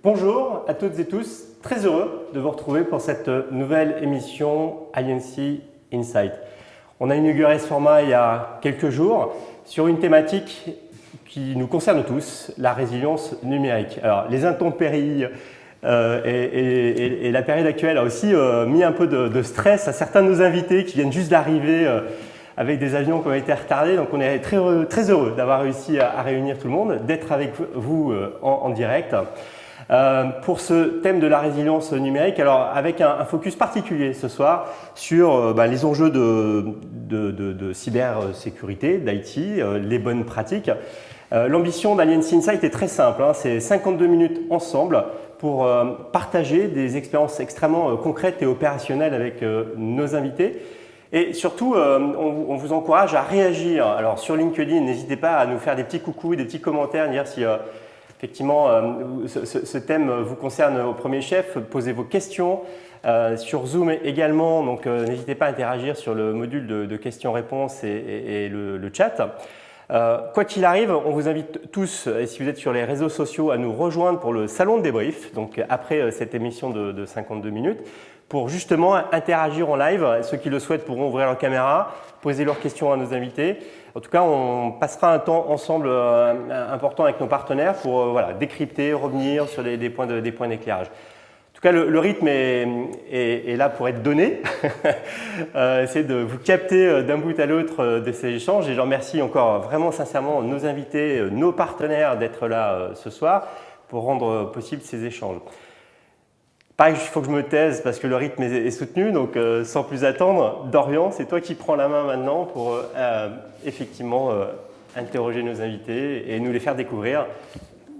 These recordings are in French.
Bonjour à toutes et tous, très heureux de vous retrouver pour cette nouvelle émission INC Insight. On a inauguré ce format il y a quelques jours sur une thématique qui nous concerne tous, la résilience numérique. Alors, les intempéries et la période actuelle a aussi mis un peu de stress à certains de nos invités qui viennent juste d'arriver avec des avions qui ont été retardés. Donc, on est très heureux d'avoir réussi à réunir tout le monde, d'être avec vous en direct. Pour ce thème de la résilience numérique, alors avec un focus particulier ce soir sur les enjeux de cybersécurité, d'IT, les bonnes pratiques. L'ambition d'Aliancy Insight est très simple, c'est 52 minutes ensemble pour partager des expériences extrêmement concrètes et opérationnelles avec nos invités. Et surtout, on vous encourage à réagir. Alors sur LinkedIn, n'hésitez pas à nous faire des petits coucous, des petits commentaires, dire si effectivement ce thème vous concerne au premier chef. Posez vos questions sur Zoom également, donc n'hésitez pas à interagir sur le module de questions-réponses et le chat. Quoi qu'il arrive, on vous invite tous, et si vous êtes sur les réseaux sociaux, à nous rejoindre pour le salon de débrief, donc après cette émission de 52 minutes, pour justement interagir en live. Ceux qui le souhaitent pourront ouvrir leur caméra, poser leurs questions à nos invités. En tout cas, on passera un temps ensemble important avec nos partenaires pour décrypter, revenir sur des points d'éclairage. En tout cas, le rythme est là pour être donné. C'est de vous capter d'un bout à l'autre de ces échanges. Et je remercie encore vraiment sincèrement nos invités, nos partenaires d'être là ce soir pour rendre possible ces échanges. Pareil, il faut que je me taise parce que le rythme est soutenu, donc sans plus attendre, Dorian, c'est toi qui prends la main maintenant pour effectivement interroger nos invités et nous les faire découvrir.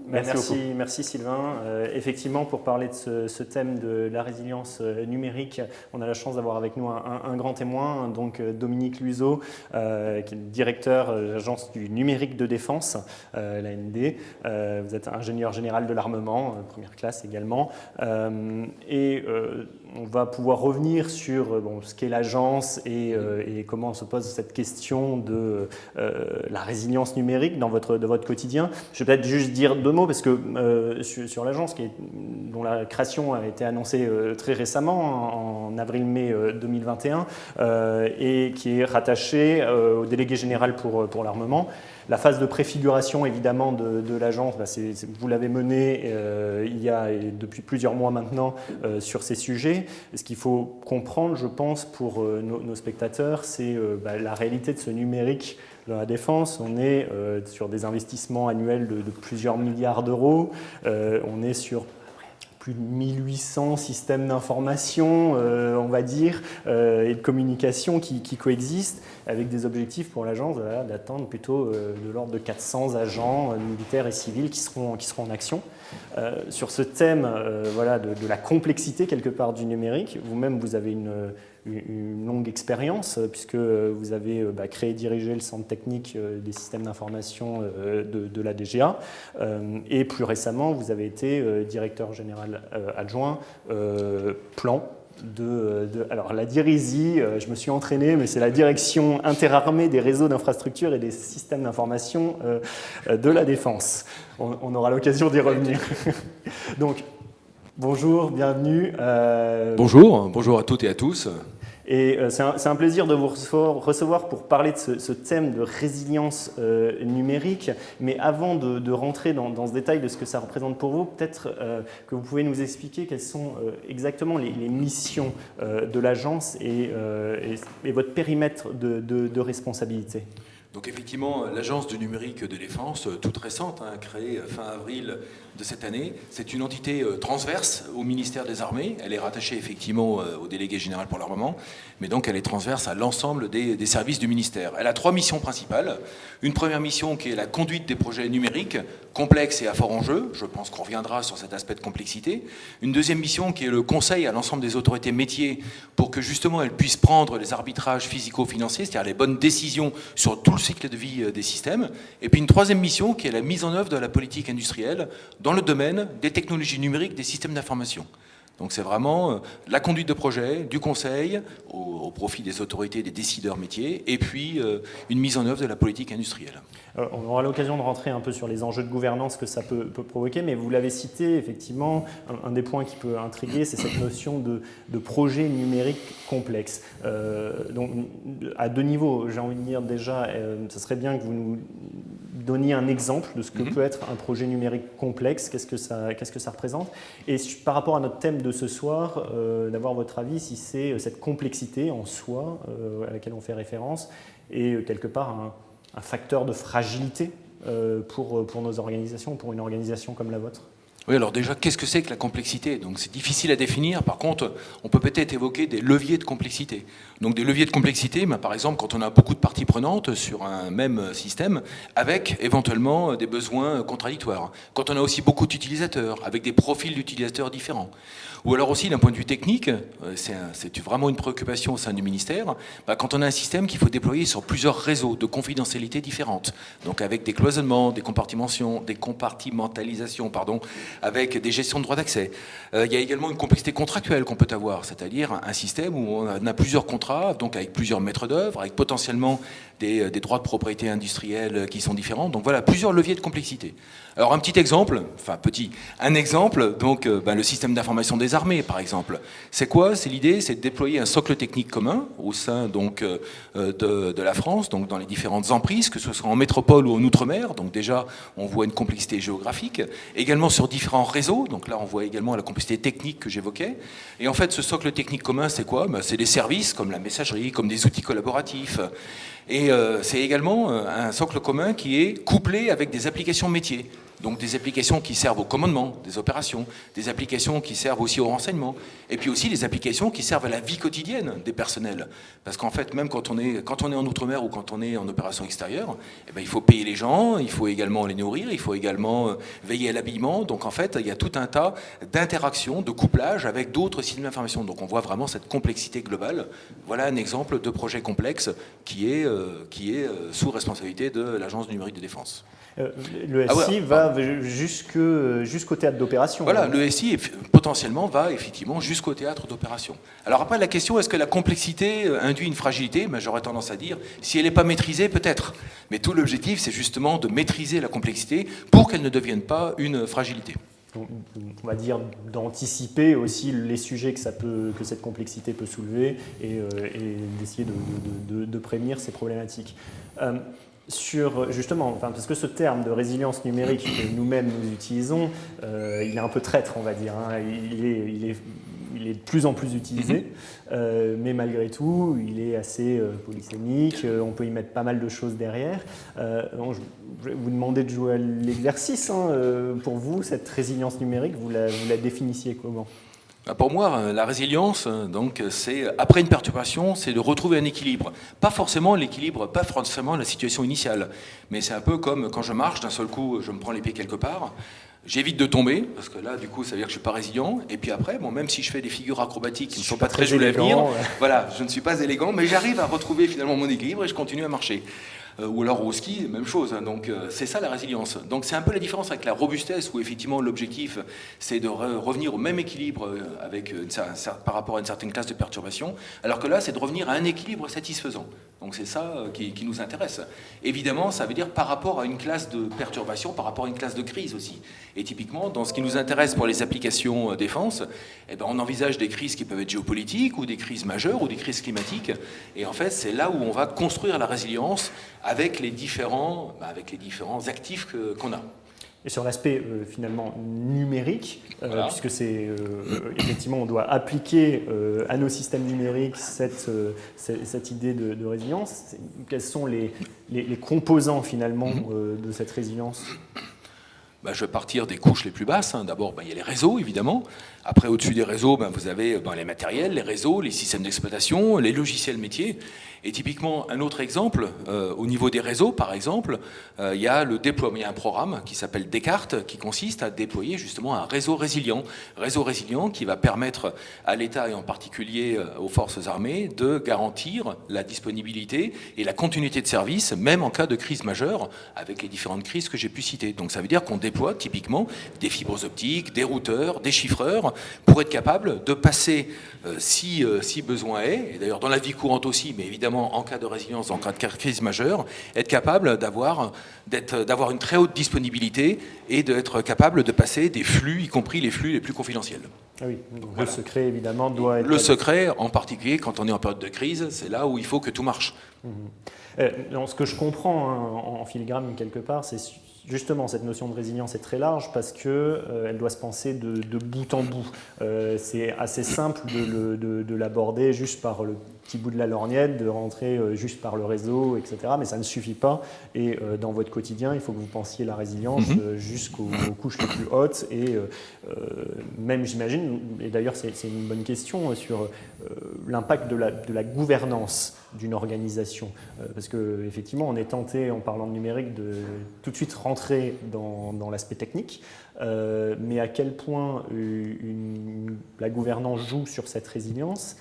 Merci Sylvain. Effectivement, pour parler de ce thème de la résilience numérique, on a la chance d'avoir avec nous un grand témoin, donc Dominique Luiseau, qui est directeur de l'Agence du numérique de défense, l'AND. Vous êtes ingénieur général de l'armement, première classe également. On va pouvoir revenir sur ce qu'est l'agence et comment se pose cette question de la résilience numérique dans votre quotidien. Je vais peut-être juste dire deux mots parce que sur l'agence dont la création a été annoncée très récemment, en avril-mai 2021, et qui est rattachée au délégué général pour l'armement. La phase de préfiguration évidemment de l'agence, vous l'avez menée depuis plusieurs mois maintenant sur ces sujets. Et ce qu'il faut comprendre, je pense, pour nos spectateurs, c'est la réalité de ce numérique dans la défense. On est sur des investissements annuels de plusieurs milliards d'euros. On est sur plus de 1800 systèmes d'information, on va dire, et de communication qui coexistent, avec des objectifs pour l'agence d'atteindre plutôt de l'ordre de 400 agents militaires et civils qui seront en action. Sur ce thème de la complexité quelque part du numérique, vous-même vous avez une longue expérience puisque vous avez créé et dirigé le centre technique des systèmes d'information de la DGA et plus récemment vous avez été directeur général adjoint plan alors la DIRISI, je me suis entraîné, mais c'est la direction interarmée des réseaux d'infrastructures et des systèmes d'information de la défense. On aura l'occasion d'y revenir. Donc, bonjour, bienvenue. Bonjour à toutes et à tous. Et c'est un plaisir de vous recevoir pour parler de ce thème de résilience numérique. Mais avant de rentrer dans ce détail de ce que ça représente pour vous, peut-être que vous pouvez nous expliquer quelles sont exactement les missions de l'agence et votre périmètre de responsabilité. Donc effectivement, l'Agence du numérique de défense, toute récente, créée fin avril de cette année, c'est une entité transverse au ministère des Armées. Elle est rattachée effectivement au délégué général pour l'armement, mais donc elle est transverse à l'ensemble des services du ministère. Elle a trois missions principales. Une première mission qui est la conduite des projets numériques, complexes et à fort enjeu. Je pense qu'on reviendra sur cet aspect de complexité. Une deuxième mission qui est le conseil à l'ensemble des autorités métiers pour que justement elles puissent prendre les arbitrages physico-financiers, c'est-à-dire les bonnes décisions sur tout le cycle de vie des systèmes. Et puis une troisième mission qui est la mise en œuvre de la politique industrielle dans le domaine des technologies numériques, des systèmes d'information. Donc c'est vraiment la conduite de projet, du conseil au profit des autorités, des décideurs métiers, et puis une mise en œuvre de la politique industrielle. On aura l'occasion de rentrer un peu sur les enjeux de gouvernance que ça peut provoquer, mais vous l'avez cité, effectivement, un des points qui peut intriguer, c'est cette notion de projet numérique complexe. Donc, à deux niveaux, j'ai envie de dire déjà, ce serait bien que vous nous donniez un exemple de ce que peut être un projet numérique complexe, qu'est-ce que ça représente, et par rapport à notre thème de ce soir, d'avoir votre avis si c'est cette complexité en soi à laquelle on fait référence, et quelque part un facteur de fragilité pour nos organisations, pour une organisation comme la vôtre. Oui, alors déjà, qu'est-ce que c'est que la complexité? Donc c'est difficile à définir. Par contre, on peut peut-être évoquer des leviers de complexité. Donc des leviers de complexité, par exemple, quand on a beaucoup de parties prenantes sur un même système, avec éventuellement des besoins contradictoires. Quand on a aussi beaucoup d'utilisateurs, avec des profils d'utilisateurs différents. Ou alors aussi, d'un point de vue technique, c'est vraiment une préoccupation au sein du ministère, quand on a un système qu'il faut déployer sur plusieurs réseaux de confidentialité différentes, donc avec des cloisonnements, des compartimentalisations, avec des gestions de droits d'accès. Il y a également une complexité contractuelle qu'on peut avoir, c'est-à-dire un système où on a plusieurs contrats, donc avec plusieurs maîtres d'œuvre, avec potentiellement des droits de propriété industrielle qui sont différents. Donc voilà, plusieurs leviers de complexité. Alors un petit exemple, donc le système d'information des armées, par exemple. C'est quoi? C'est l'idée, c'est de déployer un socle technique commun au sein donc de la France, donc dans les différentes emprises, que ce soit en métropole ou en outre-mer. Donc déjà, on voit une complexité géographique. Également sur différents réseaux. Donc là, on voit également la complexité technique que j'évoquais. Et en fait, ce socle technique commun, c'est quoi? C'est des services comme la messagerie, comme des outils collaboratifs. Et c'est également un socle commun qui est couplé avec des applications métiers. Donc des applications qui servent au commandement des opérations, des applications qui servent aussi au renseignement, et puis aussi des applications qui servent à la vie quotidienne des personnels. Parce qu'en fait, même quand on est en outre-mer ou quand on est en opération extérieure, il faut payer les gens, il faut également les nourrir, il faut également veiller à l'habillement. Donc en fait, il y a tout un tas d'interactions, de couplage avec d'autres systèmes d'information. Donc on voit vraiment cette complexité globale. Voilà un exemple de projet complexe qui est sous responsabilité de l'Agence du numérique de défense. Le SI va jusqu'au théâtre d'opération. Voilà, le SI potentiellement va effectivement jusqu'au théâtre d'opération. Alors après, la question, est-ce que la complexité induit une fragilité? J'aurais tendance à dire, si elle n'est pas maîtrisée, peut-être. Mais tout l'objectif, c'est justement de maîtriser la complexité pour qu'elle ne devienne pas une fragilité. On va dire d'anticiper aussi les sujets que cette complexité peut soulever et d'essayer de prévenir ces problématiques. Parce que ce terme de résilience numérique que nous-mêmes nous utilisons, il est un peu traître, on va dire. Il est de plus en plus utilisé, mais malgré tout, il est assez polysémique, on peut y mettre pas mal de choses derrière. Je vais vous demander de jouer à l'exercice. Pour vous, cette résilience numérique, vous la définissiez comment ? Pour moi, la résilience, donc, c'est, après une perturbation, c'est de retrouver un équilibre. Pas forcément l'équilibre, pas forcément la situation initiale, mais c'est un peu comme quand je marche, d'un seul coup, je me prends les pieds quelque part, j'évite de tomber, parce que là, du coup, ça veut dire que je ne suis pas résilient, et puis après, même si je fais des figures acrobatiques qui ne sont pas très jolies à venir, voilà, je ne suis pas élégant, mais j'arrive à retrouver finalement mon équilibre et je continue à marcher. Ou alors au ski, même chose. Donc c'est ça la résilience. Donc c'est un peu la différence avec la robustesse, où effectivement l'objectif c'est de revenir au même équilibre par rapport à une certaine classe de perturbation, alors que là c'est de revenir à un équilibre satisfaisant. Donc c'est ça qui nous intéresse. Évidemment, ça veut dire par rapport à une classe de perturbation, par rapport à une classe de crise aussi. Et typiquement, dans ce qui nous intéresse pour les applications défense, on envisage des crises qui peuvent être géopolitiques, ou des crises majeures, ou des crises climatiques. Et en fait, c'est là où on va construire la résilience avec les différents actifs qu'on a. Et sur l'aspect finalement numérique, voilà. Puisque c'est effectivement on doit appliquer à nos systèmes numériques cette idée de résilience. Quels sont les composants finalement de cette résilience ? Je vais partir des couches les plus basses. D'abord, il y a les réseaux, évidemment. Après, au-dessus des réseaux, vous avez les matériels, les réseaux, les systèmes d'exploitation, les logiciels métiers. Et typiquement, un autre exemple, au niveau des réseaux, par exemple, il y a le déploiement, il y a un programme qui s'appelle Descartes, qui consiste à déployer justement un réseau résilient qui va permettre à l'État et en particulier aux forces armées de garantir la disponibilité et la continuité de service, même en cas de crise majeure, avec les différentes crises que j'ai pu citer. Donc ça veut dire qu'on déploie déploie typiquement des fibres optiques, des routeurs, des chiffreurs, pour être capable de passer, si besoin est, et d'ailleurs dans la vie courante aussi, mais évidemment en cas de résilience, en cas de crise majeure, être capable d'avoir une très haute disponibilité et d'être capable de passer des flux, y compris les flux les plus confidentiels. Ah oui, donc voilà. Le secret évidemment doit être... Le secret, en particulier quand on est en période de crise, c'est là où il faut que tout marche. Ce que je comprends en filigrane quelque part, c'est justement cette notion de résilience est très large parce qu'elle doit se penser de bout en bout. C'est assez simple de l'aborder juste par le petit bout de la lorgnette, de rentrer juste par le réseau, etc. Mais ça ne suffit pas. Et dans votre quotidien, il faut que vous pensiez la résilience jusqu'aux couches les plus hautes. Et même, j'imagine, et d'ailleurs c'est une bonne question, sur l'impact de la gouvernance d'une organisation. Parce qu'effectivement, on est tenté, en parlant de numérique, de tout de suite rentrer dans l'aspect technique. Mais à quel point la gouvernance joue sur cette résilience?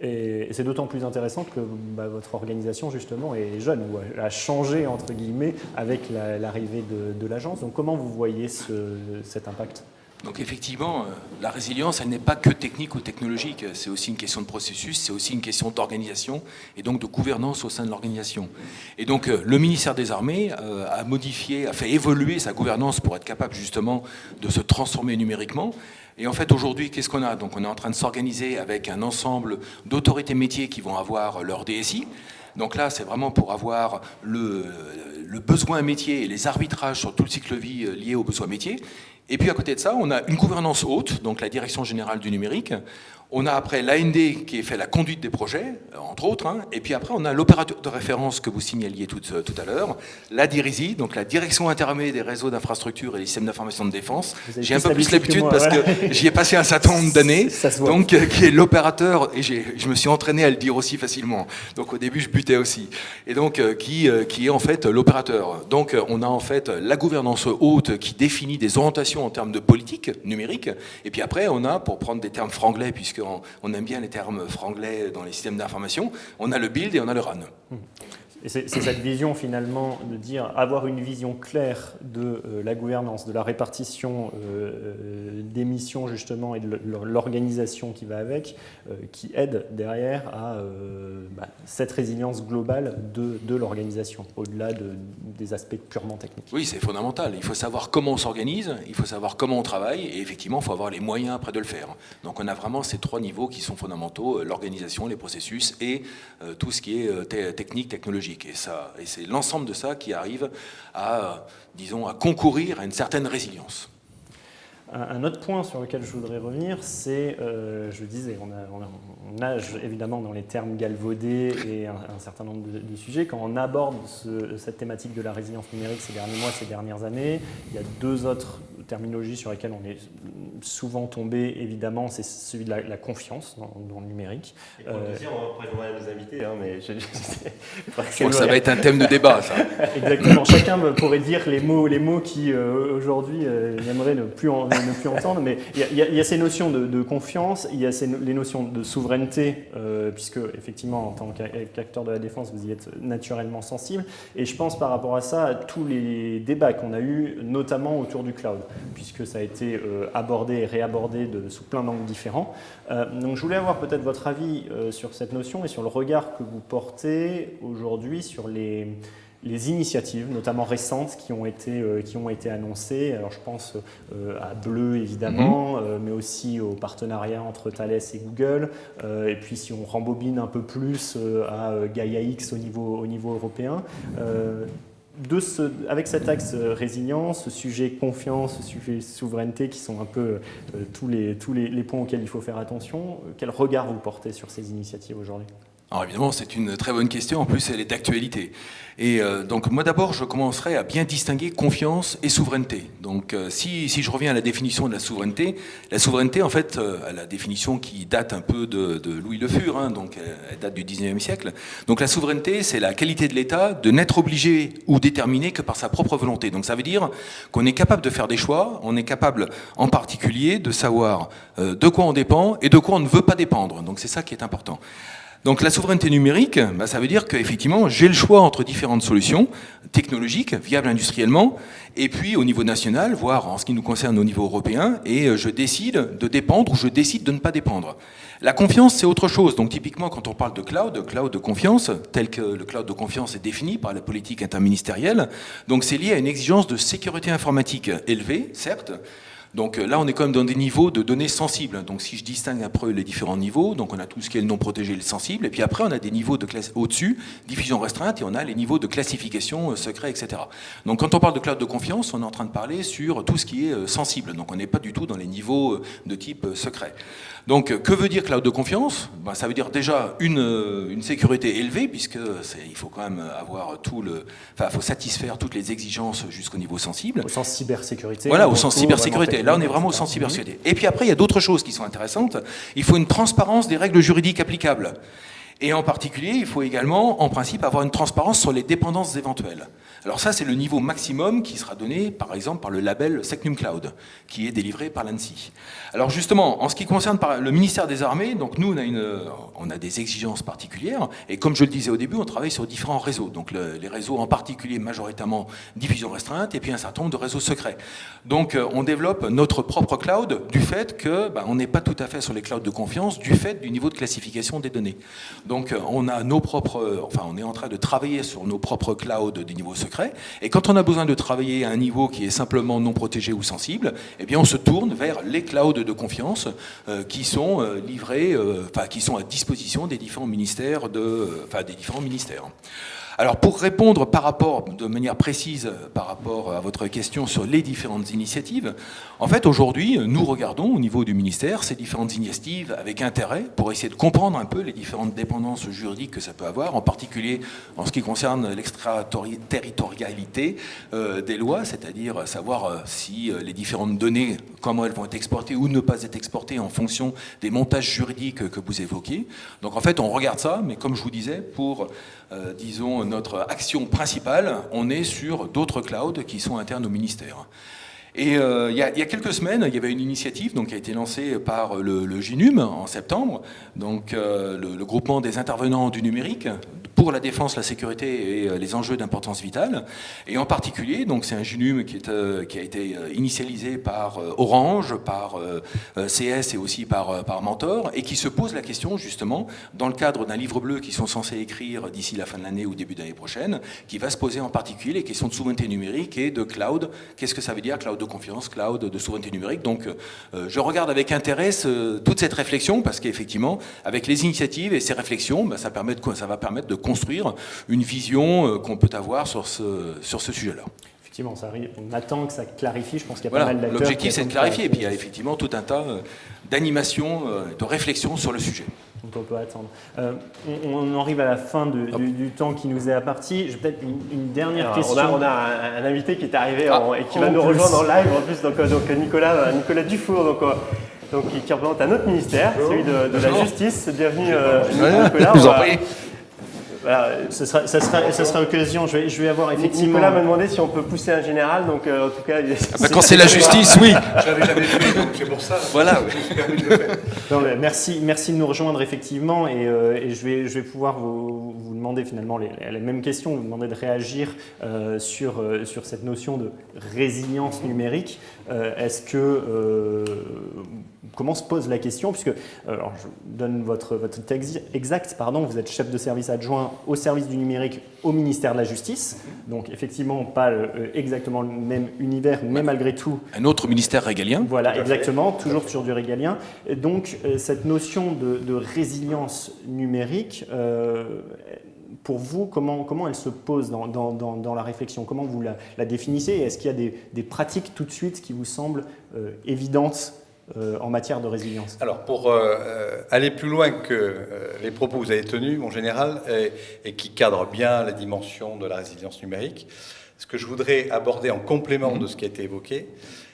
Et c'est d'autant plus intéressant que votre organisation, justement, est jeune, ou a changé, entre guillemets, avec l'arrivée de l'agence. Donc comment vous voyez cet impact ? Donc effectivement, la résilience, elle n'est pas que technique ou technologique, c'est aussi une question de processus, c'est aussi une question d'organisation et donc de gouvernance au sein de l'organisation. Et donc le ministère des Armées a fait évoluer sa gouvernance pour être capable justement de se transformer numériquement. Et en fait, aujourd'hui, qu'est-ce qu'on a? Donc on est en train de s'organiser avec un ensemble d'autorités métiers qui vont avoir leur DSI. Donc là, c'est vraiment pour avoir le besoin métier et les arbitrages sur tout le cycle de vie lié aux besoins métiers. Et puis à côté de ça, on a une gouvernance haute, donc la Direction Générale du Numérique. On a après l'AND qui fait la conduite des projets, entre autres. Et puis après, on a l'opérateur de référence que vous signaliez tout à l'heure, la DIRISI, donc la Direction Interarmée des réseaux d'infrastructures et des systèmes d'information de défense. J'ai un peu plus l'habitude parce que j'y ai passé un certain nombre d'années. Donc qui est l'opérateur, et je me suis entraîné à le dire aussi facilement. Donc au début, je butais aussi. Et donc qui est en fait l'opérateur. Donc on a en fait la gouvernance haute qui définit des orientations en termes de politique numérique. Et puis après, on a, pour prendre des termes franglais, puisque on aime bien les termes franglais dans les systèmes d'information, on a le build et on a le run. Et c'est cette vision finalement de dire avoir une vision claire de la gouvernance, de la répartition des missions justement et de l'organisation qui va avec, qui aide derrière à cette résilience globale de l'organisation, au-delà des aspects purement techniques. Oui, c'est fondamental. Il faut savoir comment on s'organise, il faut savoir comment on travaille, et effectivement, il faut avoir les moyens après de le faire. Donc on a vraiment ces trois niveaux qui sont fondamentaux, l'organisation, les processus et tout ce qui est technique, technologique. Et c'est l'ensemble de ça qui arrive à concourir à une certaine résilience. Un autre point sur lequel je voudrais revenir, c'est, je disais, on nage évidemment dans les termes galvaudés et un certain nombre de sujets. Quand on aborde cette thématique de la résilience numérique ces derniers mois, ces dernières années, il y a deux autres terminologies sur lesquelles on est souvent tombé, évidemment, c'est celui de la confiance dans le numérique. Et pour le dire, on pourrait demander à nos invités, mais je crois que ça va être un thème de débat, ça. Exactement. Chacun pourrait dire les mots qui, aujourd'hui, n'aimeraient ne plus entendre, mais il y a ces notions de confiance, il y a les notions de souveraineté, puisque, effectivement, en tant qu'acteur de la défense, vous y êtes naturellement sensible. Et je pense par rapport à ça à tous les débats qu'on a eus, notamment autour du cloud, puisque ça a été abordé et réabordé sous plein d'angles différents. Donc je voulais avoir peut-être votre avis sur cette notion et sur le regard que vous portez aujourd'hui sur les initiatives, notamment récentes, qui ont été annoncées. Alors je pense à Bleu, évidemment, mais aussi au partenariat entre Thales et Google. Et puis si on rembobine un peu plus à Gaia X au niveau européen. Avec cet axe résilience, ce sujet confiance, ce sujet souveraineté qui sont un peu tous les points auxquels il faut faire attention, quel regard vous portez sur ces initiatives aujourd'hui ? Alors évidemment, c'est une très bonne question. En plus, elle est d'actualité. Et donc, moi d'abord, je commencerai à bien distinguer confiance et souveraineté. Donc, si je reviens à la définition de la souveraineté, en fait, à la définition qui date un peu de Louis Le Fur, donc elle date du 19e siècle. Donc, la souveraineté, c'est la qualité de l'État de n'être obligé ou déterminé que par sa propre volonté. Donc, ça veut dire qu'on est capable de faire des choix, on est capable, en particulier, de savoir de quoi on dépend et de quoi on ne veut pas dépendre. Donc, c'est ça qui est important. Donc la souveraineté numérique, ça veut dire qu'effectivement, j'ai le choix entre différentes solutions technologiques, viables industriellement, et puis au niveau national, voire en ce qui nous concerne au niveau européen, et je décide de dépendre ou je décide de ne pas dépendre. La confiance, c'est autre chose. Donc typiquement, quand on parle de cloud de confiance, tel que le cloud de confiance est défini par la politique interministérielle, donc c'est lié à une exigence de sécurité informatique élevée, certes. Donc là, on est quand même dans des niveaux de données sensibles. Donc si je distingue après les différents niveaux, donc on a tout ce qui est le non protégé et le sensible, et puis après on a des niveaux de classe au-dessus, diffusion restreinte, et on a les niveaux de classification secret, etc. Donc quand on parle de cloud de confiance, on est en train de parler sur tout ce qui est sensible. Donc on n'est pas du tout dans les niveaux de type secret. Donc que veut dire cloud de confiance ? Ça veut dire déjà une sécurité élevée, puisque il faut quand même avoir faut satisfaire toutes les exigences jusqu'au niveau sensible. Au sens cybersécurité. Voilà, au sens cybersécurité. Là, on est vraiment au sens cybersécurité. Et puis après, il y a d'autres choses qui sont intéressantes. Il faut une transparence des règles juridiques applicables. Et en particulier, il faut également, en principe, avoir une transparence sur les dépendances éventuelles. Alors ça, c'est le niveau maximum qui sera donné, par exemple, par le label Secnum Cloud, qui est délivré par l'ANSSI. Alors justement, en ce qui concerne le ministère des Armées, donc nous, on a des exigences particulières, et comme je le disais au début, on travaille sur différents réseaux. Donc les réseaux en particulier, majoritairement diffusion restreinte, et puis un certain nombre de réseaux secrets. Donc on développe notre propre cloud du fait que on n'est pas tout à fait sur les clouds de confiance, du fait du niveau de classification des données. Donc on a on est en train de travailler sur nos propres clouds des niveaux secrets. Et quand on a besoin de travailler à un niveau qui est simplement non protégé ou sensible, eh bien on se tourne vers les clouds de confiance qui sont livrés, qui sont à disposition des différents ministères Alors pour répondre de manière précise par rapport à votre question sur les différentes initiatives, en fait aujourd'hui nous regardons au niveau du ministère ces différentes initiatives avec intérêt pour essayer de comprendre un peu les différentes dépendances juridiques que ça peut avoir, en particulier en ce qui concerne l'extraterritorialité des lois, c'est-à-dire savoir si les différentes données, comment elles vont être exportées ou ne pas être exportées en fonction des montages juridiques que vous évoquez. Donc en fait on regarde ça, mais comme je vous disais, pour disons notre action principale, on est sur d'autres clouds qui sont internes au ministère. Et il y a quelques semaines, il y avait une initiative qui a été lancée par le GINUM en septembre, donc le groupement des intervenants du numérique pour la défense, la sécurité et les enjeux d'importance vitale. Et en particulier, donc c'est un GINUM qui a été initialisé par Orange, par CS et aussi par Mentor, et qui se pose la question justement dans le cadre d'un livre bleu qu'ils sont censés écrire d'ici la fin de l'année ou début d'année prochaine, qui va se poser en particulier les questions de souveraineté numérique et de cloud. Qu'est-ce que ça veut dire, cloud de confiance, cloud de souveraineté numérique? Donc je regarde avec intérêt toute cette réflexion, parce qu'effectivement, avec les initiatives et ces réflexions, ça va permettre de construire une vision qu'on peut avoir sur ce sujet-là. Effectivement, ça arrive. On attend que ça clarifie. Je pense qu'il y a pas mal d'acteurs. L'objectif, c'est de clarifier. Et puis, il y a effectivement tout un tas d'animations, de réflexions sur le sujet. Donc, on peut attendre. On arrive à la fin du temps qui nous est imparti. J'ai peut-être une dernière question. On a un invité qui est arrivé et qui va nous rejoindre en live en plus. Donc Nicolas Dufour. Qui représente un autre ministère, celui de la Justice. Bienvenue, Nicolas. Je vous en prie. Voilà. Ça sera l'occasion. Je vais avoir effectivement. Nicolas m'a demandé si on peut pousser un général, donc en tout cas. Quand c'est la justice, oui. Je l'avais jamais fait, donc c'est pour ça. Voilà. Merci de nous rejoindre effectivement, et je vais pouvoir vous demander finalement les mêmes questions, vous demander de réagir sur cette notion de résilience numérique. Comment se pose la question, puisque alors je donne votre texte exact, vous êtes chef de service adjoint au service du numérique au ministère de la Justice, donc effectivement pas exactement le même univers, mais malgré tout... Un autre ministère régalien. Voilà, exactement, toujours sur du régalien. Et donc cette notion de résilience numérique, pour vous, comment elle se pose dans la réflexion? Comment vous la définissez? Est-ce qu'il y a des pratiques tout de suite qui vous semblent évidentes en matière de résilience? Alors, pour aller plus loin que les propos que vous avez tenus, mon général, et qui cadrent bien la dimension de la résilience numérique, ce que je voudrais aborder en complément de ce qui a été évoqué,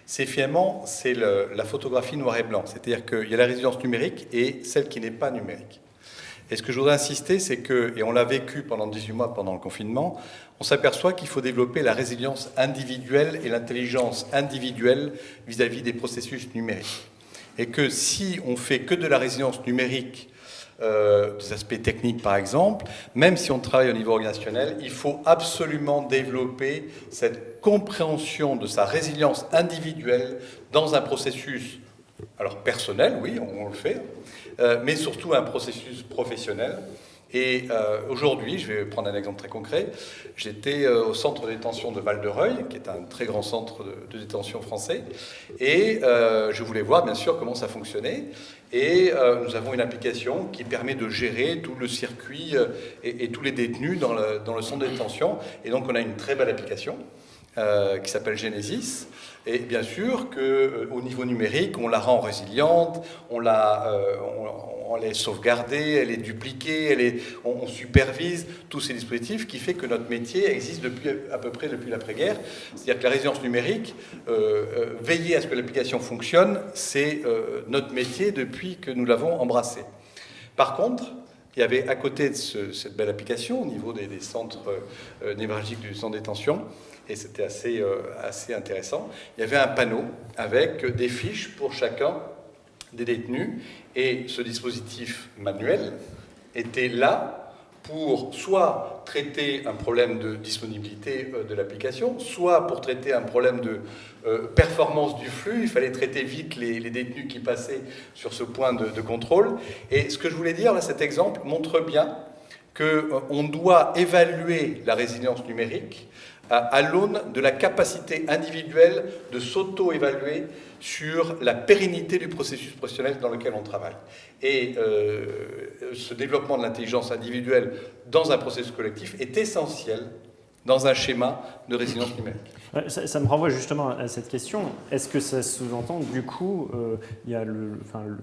c'est finalement la photographie noir et blanc. C'est-à-dire qu'il y a la résilience numérique et celle qui n'est pas numérique. Et ce que je voudrais insister, c'est que, et on l'a vécu pendant 18 mois pendant le confinement, on s'aperçoit qu'il faut développer la résilience individuelle et l'intelligence individuelle vis-à-vis des processus numériques. Et que si on fait que de la résilience numérique des aspects techniques par exemple, même si on travaille au niveau organisationnel, il faut absolument développer cette compréhension de sa résilience individuelle dans un processus, alors personnel, oui, on le fait, mais surtout un processus professionnel. Et aujourd'hui, je vais prendre un exemple très concret, j'étais au centre de détention de Val-de-Reuil, qui est un très grand centre de détention français, et je voulais voir bien sûr comment ça fonctionnait, et nous avons une application qui permet de gérer tout le circuit et tous les détenus dans le centre de détention, et donc on a une très belle application qui s'appelle Genesis, et bien sûr qu'au niveau numérique, on la rend résiliente, on l'est sauvegardée, elle est dupliquée, on supervise tous ces dispositifs, qui fait que notre métier existe à peu près depuis l'après-guerre. C'est-à-dire que la résilience numérique, veiller à ce que l'application fonctionne, c'est notre métier depuis que nous l'avons embrassé. Par contre, il y avait à côté de cette belle application, au niveau des centres névralgiques du centre de détention, et c'était assez intéressant, il y avait un panneau avec des fiches pour chacun des détenus, et ce dispositif manuel était là pour soit traiter un problème de disponibilité de l'application, soit pour traiter un problème de performance du flux. Il fallait traiter vite les détenus qui passaient sur ce point de contrôle. Et ce que je voulais dire, là, cet exemple montre bien qu'on doit évaluer la résilience numérique à l'aune de la capacité individuelle de s'auto-évaluer sur la pérennité du processus professionnel dans lequel on travaille. Et ce développement de l'intelligence individuelle dans un processus collectif est essentiel dans un schéma de résilience numérique. Ça me renvoie justement à cette question. Est-ce que ça sous-entend, du coup, il y a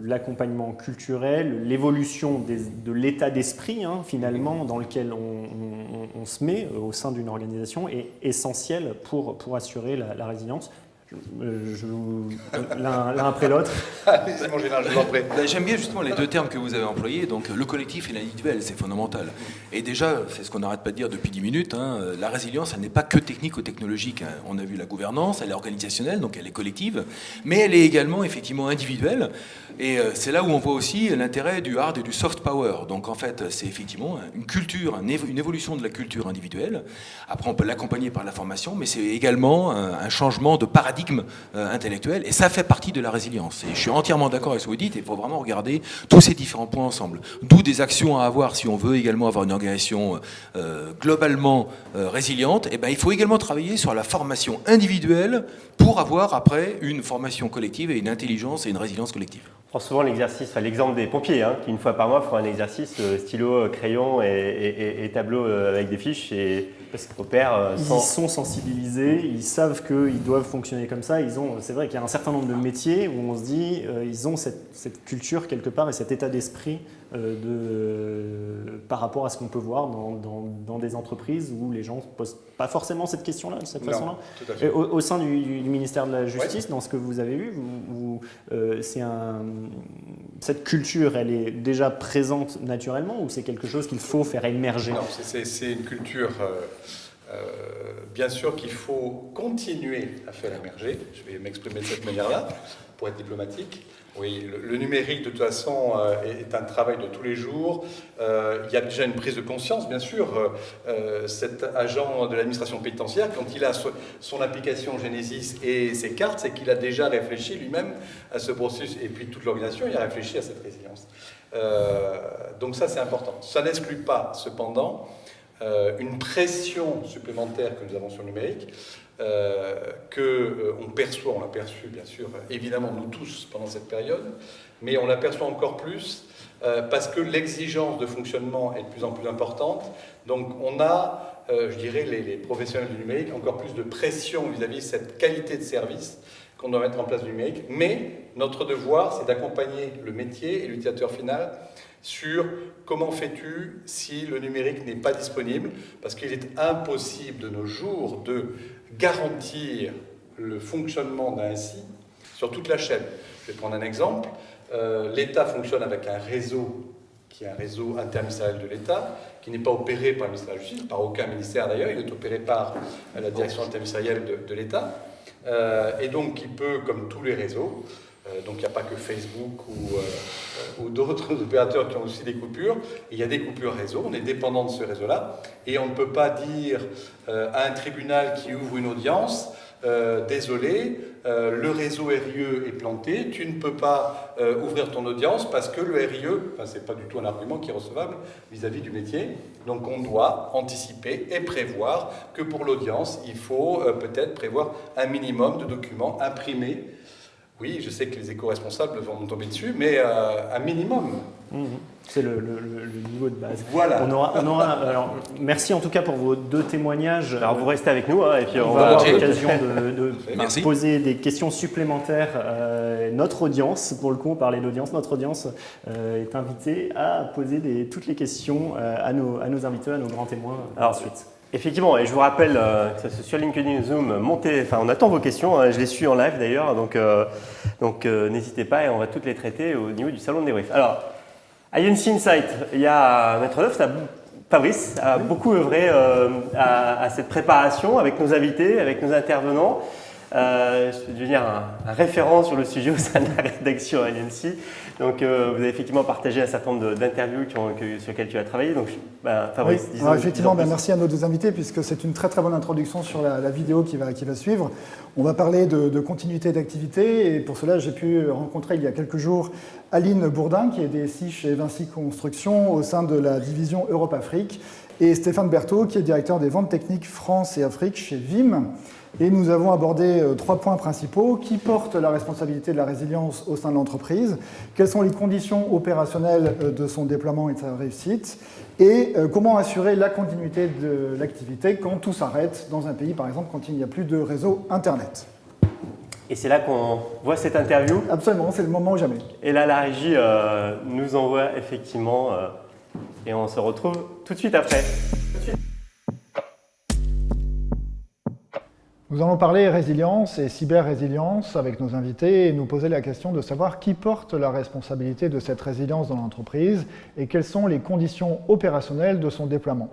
l'accompagnement culturel, l'évolution de l'état d'esprit, finalement, dans lequel on se met au sein d'une organisation, est essentiel pour assurer la résilience. L'un après l'autre. C'est mon général, je vous en prie. J'aime bien justement les deux termes que vous avez employés, donc le collectif et l'individuel, c'est fondamental. Et déjà, c'est ce qu'on n'arrête pas de dire depuis 10 minutes, la résilience, elle n'est pas que technique ou technologique. On a vu la gouvernance, elle est organisationnelle, donc elle est collective, mais elle est également effectivement individuelle. Et c'est là où on voit aussi l'intérêt du hard et du soft power. Donc en fait, c'est effectivement une culture, une évolution de la culture individuelle. Après, on peut l'accompagner par la formation, mais c'est également un changement de paradigme intellectuel. Et ça fait partie de la résilience. Et je suis entièrement d'accord avec ce que vous dites. Il faut vraiment regarder tous ces différents points ensemble. D'où des actions à avoir si on veut également avoir une organisation globalement résiliente. Et ben, il faut également travailler sur la formation individuelle pour avoir après une formation collective et une intelligence et une résilience collective. On prend souvent l'exemple des pompiers, qui une fois par mois font un exercice stylo, crayon et tableau avec des fiches et opèrent sans... Ils sont sensibilisés, ils savent qu'ils doivent fonctionner comme ça. C'est vrai qu'il y a un certain nombre de métiers où on se dit ils ont cette culture quelque part et cet état d'esprit par rapport à ce qu'on peut voir dans des entreprises où les gens ne posent pas forcément cette question-là, de cette façon-là. Tout à fait. Au sein du ministère de la Justice, dans ce que vous avez vu, cette culture, elle est déjà présente naturellement ou c'est quelque chose qu'il faut faire émerger? Non, c'est une culture, bien sûr, qu'il faut continuer à faire émerger. Je vais m'exprimer de cette manière-là, pour être diplomatique. Oui, le numérique, de toute façon, est un travail de tous les jours. Il y a déjà une prise de conscience, bien sûr. Cet agent de l'administration pénitentiaire, quand il a son application Genesis et ses cartes, c'est qu'il a déjà réfléchi lui-même à ce processus. Et puis toute l'organisation, il a réfléchi à cette résilience. Donc ça, c'est important. Ça n'exclut pas, cependant, une pression supplémentaire que nous avons sur le numérique, qu'on perçoit, on l'a perçu bien sûr, évidemment nous tous pendant cette période, mais on l'aperçoit encore plus parce que l'exigence de fonctionnement est de plus en plus importante. Donc on a, je dirais, les professionnels du numérique, encore plus de pression vis-à-vis de cette qualité de service qu'on doit mettre en place du numérique, mais notre devoir, c'est d'accompagner le métier et l'utilisateur final sur comment fais-tu si le numérique n'est pas disponible, parce qu'il est impossible de nos jours de garantir le fonctionnement d'un SI sur toute la chaîne. Je vais prendre un exemple. L'État fonctionne avec un réseau qui est un réseau interministériel de l'État, qui n'est pas opéré par le ministère de la Justice, par aucun ministère d'ailleurs, il est opéré par la direction interministérielle de l'État, et donc qui peut, comme tous les réseaux, Donc il n'y a pas que Facebook ou d'autres opérateurs qui ont aussi des coupures. Il y a des coupures réseau, on est dépendant de ce réseau-là. Et on ne peut pas dire à un tribunal qui ouvre une audience, désolé, le réseau RIE est planté, tu ne peux pas ouvrir ton audience parce que le RIE, ce n'est pas du tout un argument qui est recevable vis-à-vis du métier. Donc on doit anticiper et prévoir que pour l'audience, il faut peut-être prévoir un minimum de documents imprimés. Oui, je sais que les éco-responsables vont me tomber dessus, mais un minimum. C'est le niveau de base. Voilà. Alors, merci en tout cas pour vos 2 témoignages. Alors vous restez avec nous et puis on va avoir volontiers. l'occasion de Merci. poser des questions supplémentaires. Notre audience, pour le coup on parlait d'audience, notre audience est invitée à poser toutes les questions à nos invités, à nos grands témoins ensuite. Effectivement, et je vous rappelle que sur LinkedIn Zoom, on attend vos questions, je les suis en live d'ailleurs, donc n'hésitez pas et on va toutes les traiter au niveau du salon de débrief. Alors, INC Insight, il y a Maître Neuf, Fabrice a beaucoup œuvré à cette préparation avec nos invités, avec nos intervenants. Je vais devenir un référent sur le sujet au sein de la rédaction INC. Donc, vous avez effectivement partagé un certain nombre d'interviews sur lesquelles tu as travaillé. Donc, Fabrice, oui. Effectivement, merci à nos 2 invités puisque c'est une très très bonne introduction sur la vidéo qui va suivre. On va parler de continuité d'activité et pour cela, j'ai pu rencontrer il y a quelques jours Aline Bourdin qui est DSI chez Vinci Construction au sein de la division Europe-Afrique et Stéphane Berthaud qui est directeur des ventes techniques France et Afrique chez VIM. Et nous avons abordé 3 points principaux. Qui porte la responsabilité de la résilience au sein de l'entreprise? Quelles sont les conditions opérationnelles de son déploiement et de sa réussite? Et comment assurer la continuité de l'activité quand tout s'arrête dans un pays, par exemple, quand il n'y a plus de réseau Internet? Et c'est là qu'on voit cette interview. Absolument, c'est le moment ou jamais. Et là, la régie nous envoie effectivement, et on se retrouve tout de suite après. Nous allons parler résilience et cyber-résilience avec nos invités et nous poser la question de savoir qui porte la responsabilité de cette résilience dans l'entreprise et quelles sont les conditions opérationnelles de son déploiement.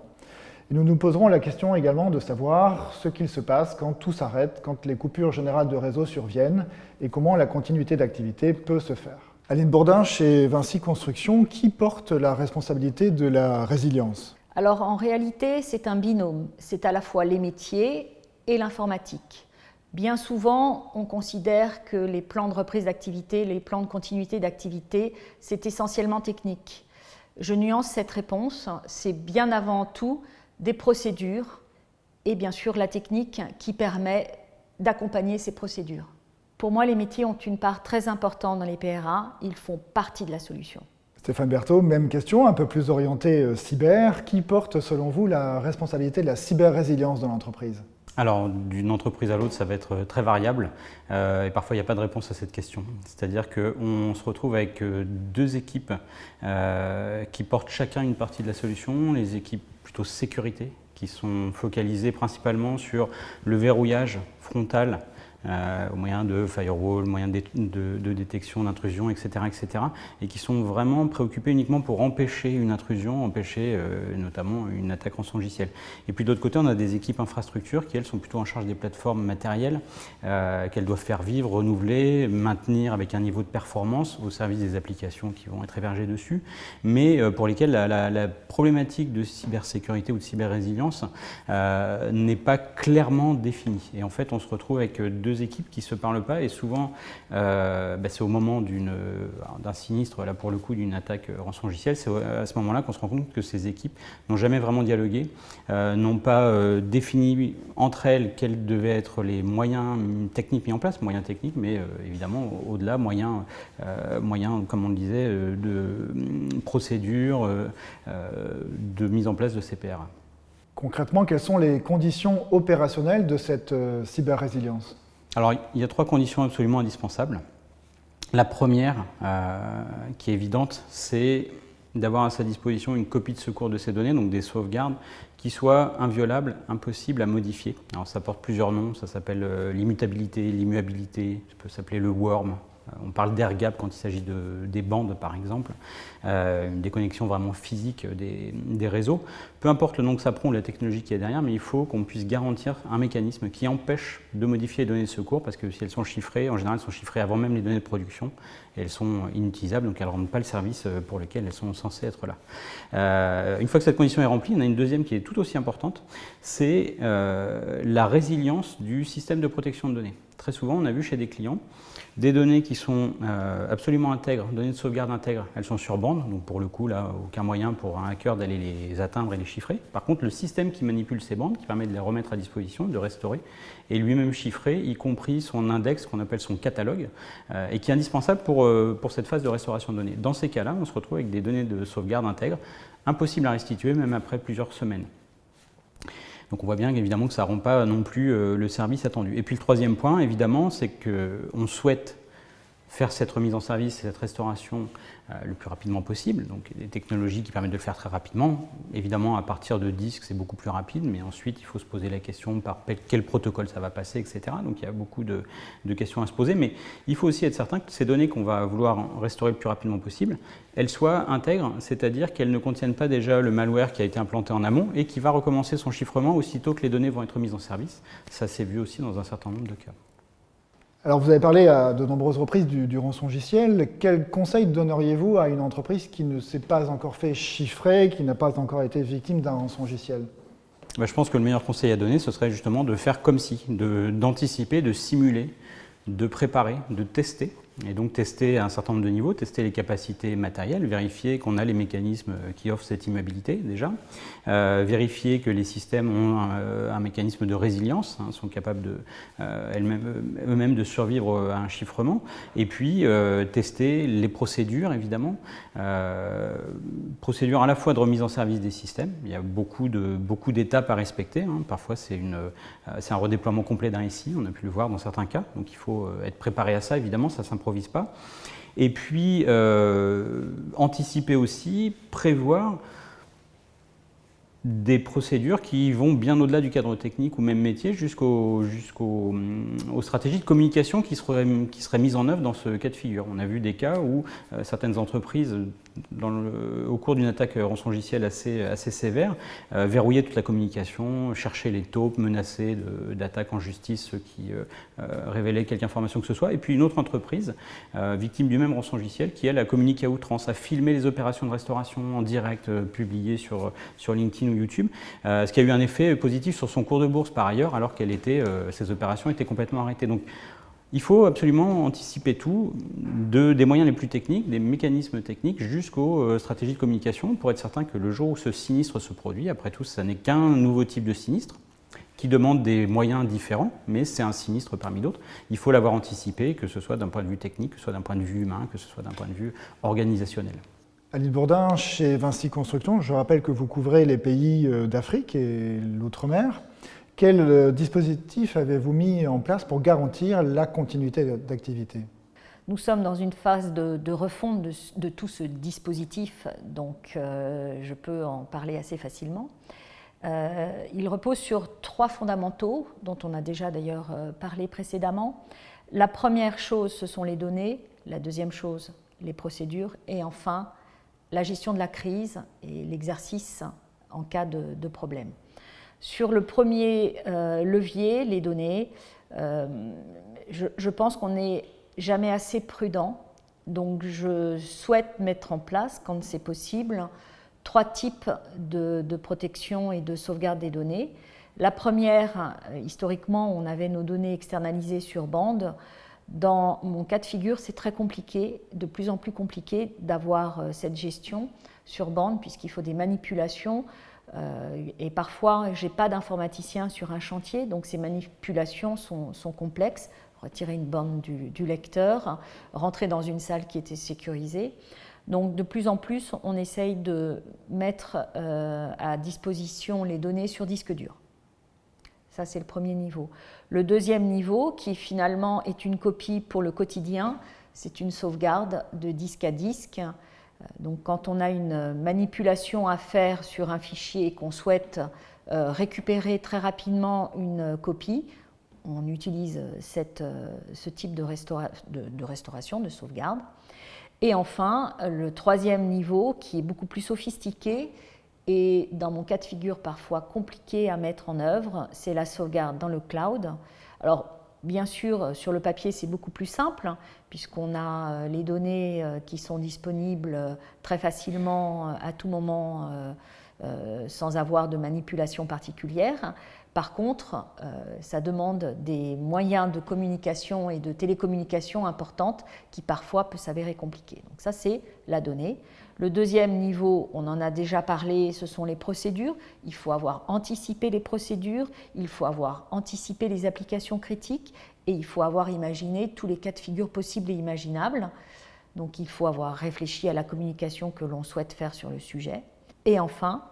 Et nous nous poserons la question également de savoir ce qu'il se passe quand tout s'arrête, quand les coupures générales de réseau surviennent et comment la continuité d'activité peut se faire. Aline Bourdin, chez Vinci Construction, qui porte la responsabilité de la résilience? Alors en réalité, c'est un binôme. C'est à la fois les métiers et l'informatique. Bien souvent, on considère que les plans de reprise d'activité, les plans de continuité d'activité, c'est essentiellement technique. Je nuance cette réponse, c'est bien avant tout des procédures et bien sûr la technique qui permet d'accompagner ces procédures. Pour moi, les métiers ont une part très importante dans les PRA, ils font partie de la solution. Stéphane Berthaud, même question, un peu plus orientée cyber. Qui porte selon vous la responsabilité de la cyber-résilience dans l'entreprise? Alors, d'une entreprise à l'autre, ça va être très variable et parfois il n'y a pas de réponse à cette question. C'est-à-dire qu'on se retrouve avec 2 équipes qui portent chacun une partie de la solution, les équipes plutôt sécurité qui sont focalisées principalement sur le verrouillage frontal au moyen de firewall, moyen de détection d'intrusion, etc., et qui sont vraiment préoccupés uniquement pour empêcher une intrusion, empêcher notamment une attaque rançongiciel. Et puis d'autre côté, on a des équipes infrastructures qui, elles, sont plutôt en charge des plateformes matérielles qu'elles doivent faire vivre, renouveler, maintenir avec un niveau de performance au service des applications qui vont être hébergées dessus, mais pour lesquelles la problématique de cybersécurité ou de cyber-résilience n'est pas clairement définie. Et en fait, on se retrouve avec 2 équipes qui ne se parlent pas et souvent c'est au moment d'un sinistre, là pour le coup d'une attaque rançongiciel, c'est à ce moment-là qu'on se rend compte que ces équipes n'ont jamais vraiment dialogué, n'ont pas défini entre elles quels devaient être les moyens techniques mis en place, moyens techniques, mais évidemment au-delà moyens, comme on le disait, de procédures, de mise en place de CPRA. Concrètement, quelles sont les conditions opérationnelles de cette cyber-résilience? Alors, il y a 3 conditions absolument indispensables. La première, qui est évidente, c'est d'avoir à sa disposition une copie de secours de ces données, donc des sauvegardes, qui soient inviolables, impossibles à modifier. Alors, ça porte plusieurs noms, ça s'appelle l'immutabilité, l'immuabilité, ça peut s'appeler le worm, On parle d'air gap quand il s'agit des bandes, par exemple, une déconnexion vraiment physique des réseaux. Peu importe le nom que ça prend ou la technologie qui est derrière, mais il faut qu'on puisse garantir un mécanisme qui empêche de modifier les données de secours, parce que si elles sont chiffrées, en général, elles sont chiffrées avant même les données de production, et elles sont inutilisables, donc elles ne rendent pas le service pour lequel elles sont censées être là. Une fois que cette condition est remplie, on a une deuxième qui est tout aussi importante, c'est la résilience du système de protection de données. Très souvent, on a vu chez des clients des données qui sont absolument intègres, données de sauvegarde intègres, elles sont sur bande, donc pour le coup, là, aucun moyen pour un hacker d'aller les atteindre et les chiffrer. Par contre, le système qui manipule ces bandes, qui permet de les remettre à disposition, de restaurer, est lui-même chiffré, y compris son index, qu'on appelle son catalogue, et qui est indispensable pour cette phase de restauration de données. Dans ces cas-là, on se retrouve avec des données de sauvegarde intègres, impossibles à restituer, même après plusieurs semaines. Donc on voit bien évidemment que ça ne rend pas non plus le service attendu. Et puis le troisième point, évidemment, c'est qu'on souhaite faire cette remise en service et cette restauration le plus rapidement possible. Donc des technologies qui permettent de le faire très rapidement. Évidemment, à partir de disques, c'est beaucoup plus rapide, mais ensuite, il faut se poser la question par quel protocole ça va passer, etc. Donc il y a beaucoup de questions à se poser, mais il faut aussi être certain que ces données qu'on va vouloir restaurer le plus rapidement possible, elles soient intègres, c'est-à-dire qu'elles ne contiennent pas déjà le malware qui a été implanté en amont et qui va recommencer son chiffrement aussitôt que les données vont être mises en service. Ça s'est vu aussi dans un certain nombre de cas. Alors, vous avez parlé à de nombreuses reprises du rançongiciel. Quel conseil donneriez-vous à une entreprise qui ne s'est pas encore fait chiffrer, qui n'a pas encore été victime d'un rançongiciel ? Je pense que le meilleur conseil à donner, ce serait justement de faire comme si, d'anticiper, de simuler, de préparer, de tester. Et donc tester à un certain nombre de niveaux, tester les capacités matérielles, vérifier qu'on a les mécanismes qui offrent cette immobilité déjà, vérifier que les systèmes ont un mécanisme de résilience, sont capables eux-mêmes de survivre à un chiffrement, et puis tester les procédures évidemment, procédures à la fois de remise en service des systèmes, il y a beaucoup d'étapes à respecter, parfois c'est un redéploiement complet d'un SI, on a pu le voir dans certains cas, donc il faut être préparé à ça évidemment, ça s'improvise pas. Et puis, anticiper aussi, prévoir des procédures qui vont bien au-delà du cadre technique ou même métier jusqu'aux stratégies de communication qui seraient mises en œuvre dans ce cas de figure. On a vu des cas où certaines entreprises, au cours d'une attaque rançongiciel assez sévère, verrouillaient toute la communication, cherchaient les taupes, menaçaient d'attaques en justice ceux qui révélaient quelque information que ce soit. Et puis une autre entreprise, victime du même rançongiciel, qui elle a communiqué à outrance, a filmé les opérations de restauration en direct publiées sur LinkedIn ou YouTube, ce qui a eu un effet positif sur son cours de bourse par ailleurs, alors que ces opérations étaient complètement arrêtées. Donc, il faut absolument anticiper tout, des moyens les plus techniques, des mécanismes techniques, jusqu'aux stratégies de communication, pour être certain que le jour où ce sinistre se produit, après tout, ça n'est qu'un nouveau type de sinistre, qui demande des moyens différents, mais c'est un sinistre parmi d'autres. Il faut l'avoir anticipé, que ce soit d'un point de vue technique, que ce soit d'un point de vue humain, que ce soit d'un point de vue organisationnel. Aline Bourdin, chez Vinci Construction, je rappelle que vous couvrez les pays d'Afrique et l'outre-mer. Quel dispositif avez-vous mis en place pour garantir la continuité d'activité ? Nous sommes dans une phase de refonte de tout ce dispositif, donc je peux en parler assez facilement. Il repose sur 3 fondamentaux, dont on a déjà d'ailleurs parlé précédemment. La première chose, ce sont les données. La deuxième chose, les procédures. Et enfin, la gestion de la crise et l'exercice en cas de problème. Sur le premier levier, les données, je pense qu'on n'est jamais assez prudent. Donc je souhaite mettre en place, quand c'est possible, 3 types de protection et de sauvegarde des données. La première, historiquement, on avait nos données externalisées sur bande. Dans mon cas de figure, c'est très compliqué, de plus en plus compliqué d'avoir cette gestion sur bande puisqu'il faut des manipulations et parfois je n'ai pas d'informaticien sur un chantier, donc ces manipulations sont complexes. Retirer une bande du lecteur, rentrer dans une salle qui était sécurisée. Donc de plus en plus, on essaye de mettre à disposition les données sur disque dur. Ça, c'est le premier niveau. Le deuxième niveau, qui finalement est une copie pour le quotidien, c'est une sauvegarde de disque à disque. Donc quand on a une manipulation à faire sur un fichier et qu'on souhaite récupérer très rapidement une copie, on utilise ce type de restauration, de sauvegarde. Et enfin, le troisième niveau, qui est beaucoup plus sophistiqué et dans mon cas de figure parfois compliqué à mettre en œuvre, c'est la sauvegarde dans le cloud. Alors, bien sûr, sur le papier, c'est beaucoup plus simple, puisqu'on a les données qui sont disponibles très facilement à tout moment, sans avoir de manipulation particulière. Par contre, ça demande des moyens de communication et de télécommunication importantes qui parfois peuvent s'avérer compliqués. Donc ça, c'est la donnée. Le deuxième niveau, on en a déjà parlé, ce sont les procédures. Il faut avoir anticipé les procédures, il faut avoir anticipé les applications critiques et il faut avoir imaginé tous les cas de figure possibles et imaginables. Donc il faut avoir réfléchi à la communication que l'on souhaite faire sur le sujet. Et enfin,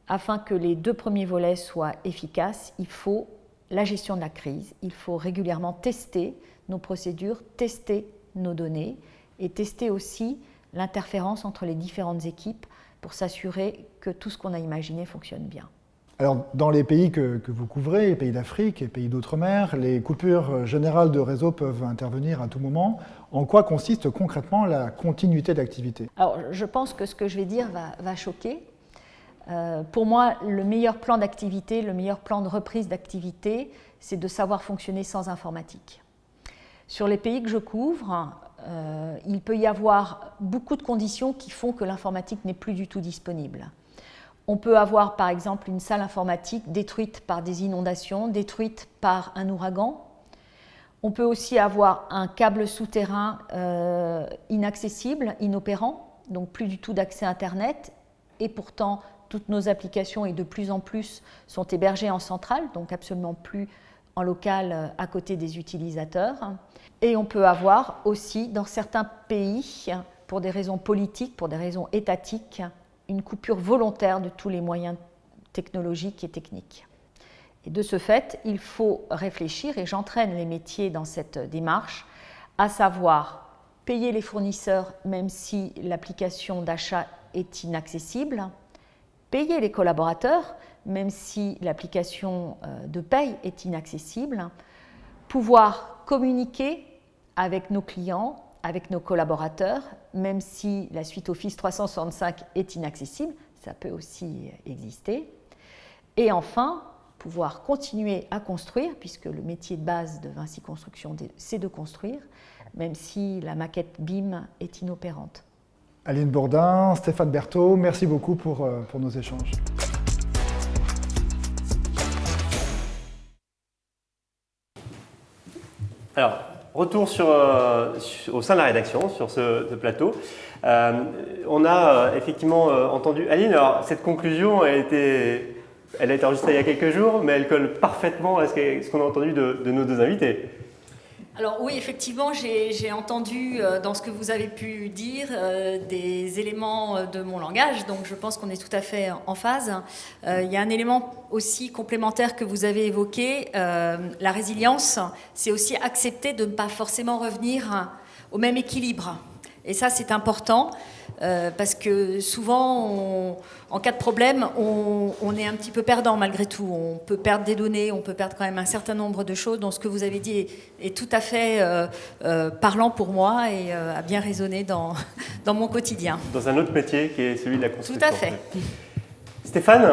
afin que les deux premiers volets soient efficaces, il faut la gestion de la crise. Il faut régulièrement tester nos procédures, tester nos données et tester aussi l'interférence entre les différentes équipes pour s'assurer que tout ce qu'on a imaginé fonctionne bien. Alors, dans les pays que vous couvrez, les pays d'Afrique et les pays d'outre-mer, les coupures générales de réseau peuvent intervenir à tout moment. En quoi consiste concrètement la continuité d'activité? Alors, je pense que ce que je vais dire va choquer. Pour moi, le meilleur plan d'activité, le meilleur plan de reprise d'activité, c'est de savoir fonctionner sans informatique. Sur les pays que je couvre, il peut y avoir beaucoup de conditions qui font que l'informatique n'est plus du tout disponible. On peut avoir par exemple une salle informatique détruite par des inondations, détruite par un ouragan. On peut aussi avoir un câble souterrain inaccessible, inopérant, donc plus du tout d'accès Internet, et pourtant toutes nos applications et de plus en plus sont hébergées en centrale, donc absolument plus en local à côté des utilisateurs. Et on peut avoir aussi dans certains pays, pour des raisons politiques, pour des raisons étatiques, une coupure volontaire de tous les moyens technologiques et techniques. Et de ce fait, il faut réfléchir, et j'entraîne les métiers dans cette démarche, à savoir payer les fournisseurs même si l'application d'achat est inaccessible, payer les collaborateurs même si l'application de paye est inaccessible, pouvoir communiquer avec nos clients, avec nos collaborateurs, même si la suite Office 365 est inaccessible, ça peut aussi exister. Et enfin, pouvoir continuer à construire, puisque le métier de base de Vinci Construction, c'est de construire, même si la maquette BIM est inopérante. Aline Bourdin, Stéphane Berthaud, merci beaucoup pour nos échanges. Alors, retour au sein de la rédaction, sur ce plateau. On a effectivement entendu Aline. Alors, cette conclusion elle a été enregistrée il y a quelques jours, mais elle colle parfaitement à ce qu'on a entendu de nos deux invités. Alors oui, effectivement, j'ai entendu dans ce que vous avez pu dire des éléments de mon langage, donc je pense qu'on est tout à fait en phase. Il y a un élément aussi complémentaire que vous avez évoqué, la résilience, c'est aussi accepter de ne pas forcément revenir au même équilibre. Et ça, c'est important. Parce que souvent, en cas de problème, on est un petit peu perdant malgré tout. On peut perdre des données, on peut perdre quand même un certain nombre de choses. Donc ce que vous avez dit est tout à fait parlant pour moi et a bien résonné dans mon quotidien. Dans un autre métier qui est celui de la construction. Tout à fait. Stéphane,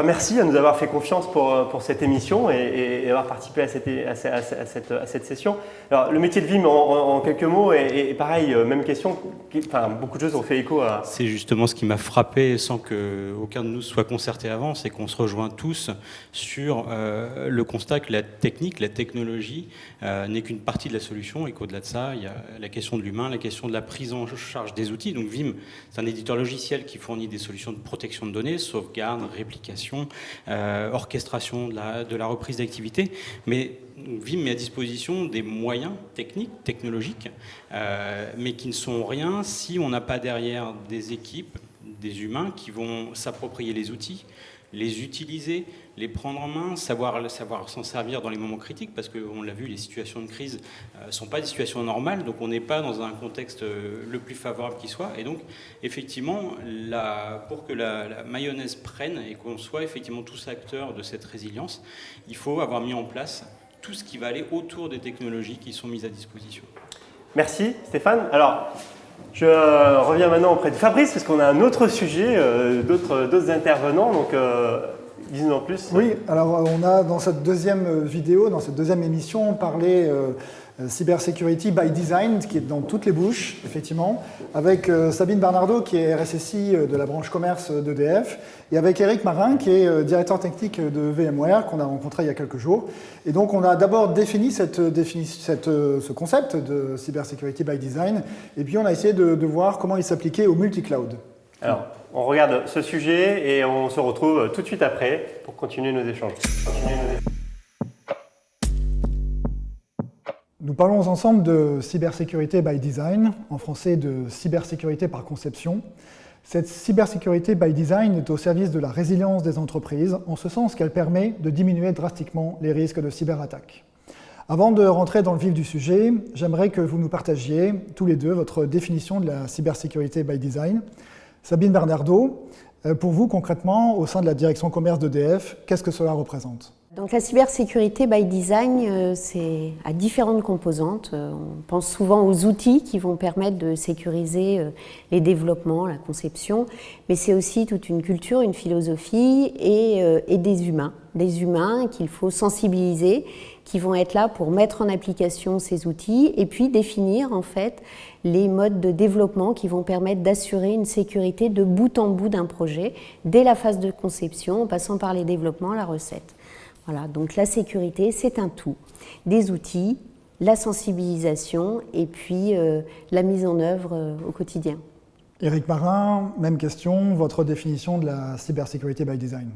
merci de nous avoir fait confiance pour cette émission et d'avoir participé à cette session. Alors, le métier de VIM, en quelques mots, est pareil, même question. Enfin, beaucoup de choses ont fait écho à... C'est justement ce qui m'a frappé, sans qu'aucun de nous soit concerté avant, c'est qu'on se rejoint tous sur le constat que la technique, la technologie n'est qu'une partie de la solution et qu'au-delà de ça, il y a la question de l'humain, la question de la prise en charge des outils. Donc VIM, c'est un éditeur logiciel qui fournit des solutions de protection de données, sauvegarde, réplication, orchestration de la reprise d'activité. Mais VIM met à disposition des moyens techniques, technologiques, mais qui ne sont rien si on n'a pas derrière des équipes, des humains qui vont s'approprier les outils, les utiliser, les prendre en main, savoir s'en servir dans les moments critiques, parce qu'on l'a vu, les situations de crise ne sont pas des situations normales, donc on n'est pas dans un contexte le plus favorable qui soit. Et donc, effectivement, pour que la mayonnaise prenne et qu'on soit effectivement tous acteurs de cette résilience, il faut avoir mis en place tout ce qui va aller autour des technologies qui sont mises à disposition. Merci Stéphane. Alors, je reviens maintenant auprès de Fabrice, parce qu'on a un autre sujet, d'autres intervenants, donc dis-nous en plus. Oui, alors on a dans cette deuxième vidéo, dans cette deuxième émission, parlé Cybersecurity by Design, qui est dans toutes les bouches, effectivement, avec Sabine Bernardo, qui est RSSI de la branche commerce d'EDF, et avec Eric Marin, qui est directeur technique de VMware, qu'on a rencontré il y a quelques jours. Et donc on a d'abord défini ce concept de Cybersecurity by Design, et puis on a essayé de voir comment il s'appliquait au multi-cloud. Alors, on regarde ce sujet et on se retrouve tout de suite après pour continuer nos échanges. Nous parlons ensemble de cybersécurité by design, en français de cybersécurité par conception. Cette cybersécurité by design est au service de la résilience des entreprises, en ce sens qu'elle permet de diminuer drastiquement les risques de cyberattaque. Avant de rentrer dans le vif du sujet, j'aimerais que vous nous partagiez tous les deux votre définition de la cybersécurité by design. Sabine Bernardo, pour vous concrètement, au sein de la direction commerce d'EDF, qu'est-ce que cela représente ? Donc la cybersécurité by design, c'est à différentes composantes. On pense souvent aux outils qui vont permettre de sécuriser les développements, la conception, mais c'est aussi toute une culture, une philosophie et des humains qu'il faut sensibiliser, qui vont être là pour mettre en application ces outils et puis définir en fait les modes de développement qui vont permettre d'assurer une sécurité de bout en bout d'un projet, dès la phase de conception, en passant par les développements, la recette. Voilà, donc la sécurité, c'est un tout. Des outils, la sensibilisation et puis la mise en œuvre au quotidien. Éric Marin, même question, votre définition de la cybersécurité by design.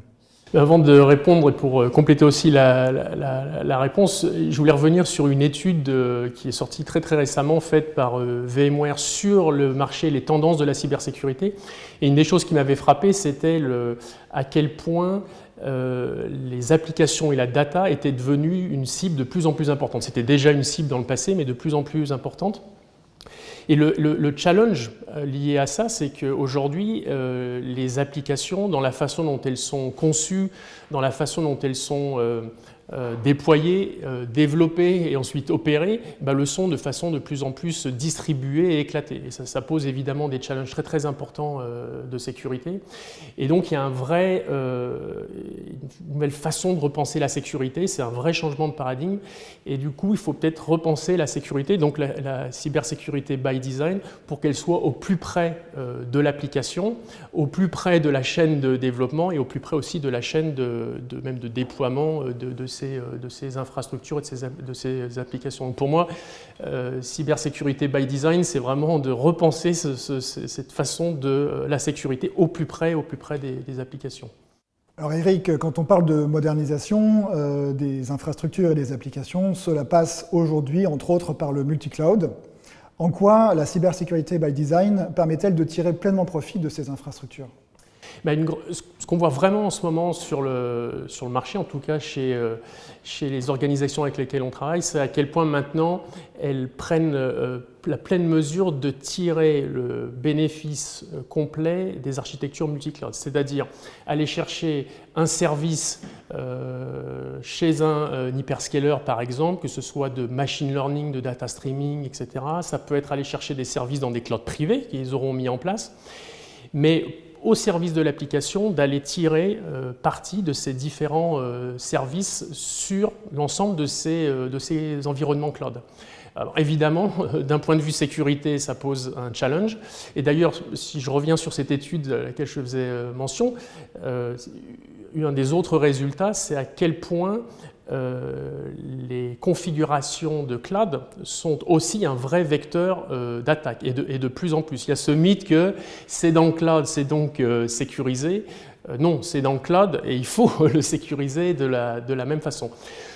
Avant de répondre et pour compléter aussi la réponse, je voulais revenir sur une étude qui est sortie très récemment, faite par VMware sur le marché, les tendances de la cybersécurité. Et une des choses qui m'avait frappé, c'était à quel point les applications et la data étaient devenues une cible de plus en plus importante. C'était déjà une cible dans le passé, mais de plus en plus importante. Et le challenge lié à ça, c'est qu'aujourd'hui, les applications, dans la façon dont elles sont conçues, dans la façon dont elles sont déployées, développées et ensuite opérées, le sont de façon de plus en plus distribuée et éclatée. Et ça pose évidemment des challenges très importants de sécurité. Et donc il y a une nouvelle façon de repenser la sécurité, c'est un vrai changement de paradigme. Et du coup, il faut peut-être repenser la sécurité, donc la cybersécurité by design, pour qu'elle soit au plus près de l'application, au plus près de la chaîne de développement et au plus près aussi de la chaîne même de déploiement de ces infrastructures et de ces applications. Donc pour moi, cybersécurité by design, c'est vraiment de repenser cette façon de la sécurité au plus près des applications. Alors Eric, quand on parle de modernisation des infrastructures et des applications, cela passe aujourd'hui entre autres par le multi-cloud. En quoi la cybersécurité by design permet-elle de tirer pleinement profit de ces infrastructures ? Ce qu'on voit vraiment en ce moment sur le marché, en tout cas chez les organisations avec lesquelles on travaille, c'est à quel point maintenant elles prennent la pleine mesure de tirer le bénéfice complet des architectures multi-cloud. C'est-à-dire aller chercher un service chez un hyperscaler par exemple, que ce soit de machine learning, de data streaming, etc. Ça peut être aller chercher des services dans des clouds privés qu'ils auront mis en place. Mais au service de l'application, d'aller tirer parti de ces différents services sur l'ensemble de ces environnements cloud. Alors évidemment, d'un point de vue sécurité, ça pose un challenge. Et d'ailleurs, si je reviens sur cette étude à laquelle je faisais mention, un des autres résultats, c'est à quel point les configurations de cloud sont aussi un vrai vecteur d'attaque, et de plus en plus. Il y a ce mythe que c'est dans le cloud, c'est donc sécurisé. Non, c'est dans le cloud et il faut le sécuriser de la même façon.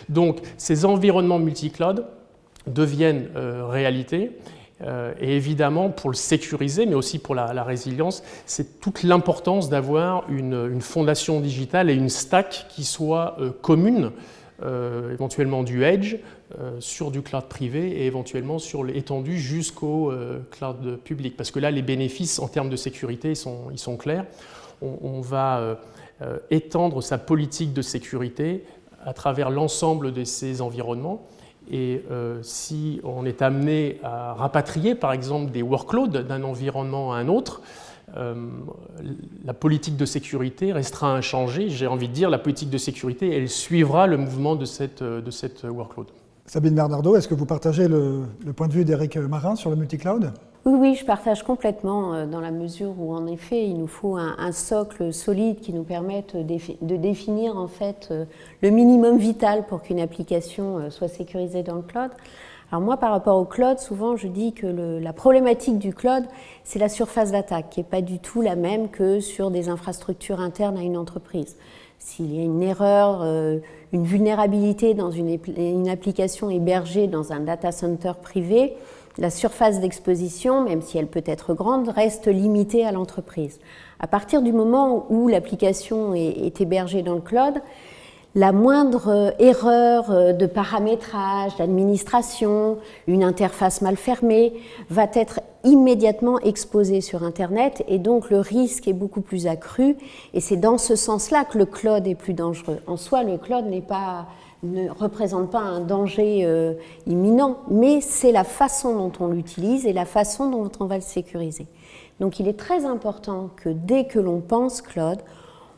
Donc ces environnements multi-cloud deviennent réalité. Et évidemment, pour le sécuriser, mais aussi pour la résilience, c'est toute l'importance d'avoir une fondation digitale et une stack qui soit commune, éventuellement du edge, sur du cloud privé et éventuellement étendu jusqu'au cloud public. Parce que là, les bénéfices en termes de sécurité, ils sont clairs. On va étendre sa politique de sécurité à travers l'ensemble de ces environnements. Et si on est amené à rapatrier, par exemple, des workloads d'un environnement à un autre, la politique de sécurité restera inchangée. J'ai envie de dire, la politique de sécurité, elle suivra le mouvement de cette workload. Sabine Bernardo, est-ce que vous partagez le point de vue d'Éric Marin sur le multicloud ? Oui, je partage complètement dans la mesure où, en effet, il nous faut un socle solide qui nous permette de définir en fait le minimum vital pour qu'une application soit sécurisée dans le cloud. Alors moi, par rapport au cloud, souvent je dis que la problématique du cloud, c'est la surface d'attaque, qui n'est pas du tout la même que sur des infrastructures internes à une entreprise. S'il y a une erreur, une vulnérabilité dans une application hébergée dans un data center privé, la surface d'exposition, même si elle peut être grande, reste limitée à l'entreprise. À partir du moment où l'application est hébergée dans le cloud, la moindre erreur de paramétrage, d'administration, une interface mal fermée, va être immédiatement exposée sur Internet et donc le risque est beaucoup plus accru. Et c'est dans ce sens-là que le cloud est plus dangereux. En soi, le cloud ne représente pas un danger imminent, mais c'est la façon dont on l'utilise et la façon dont on va le sécuriser. Donc il est très important que dès que l'on pense cloud,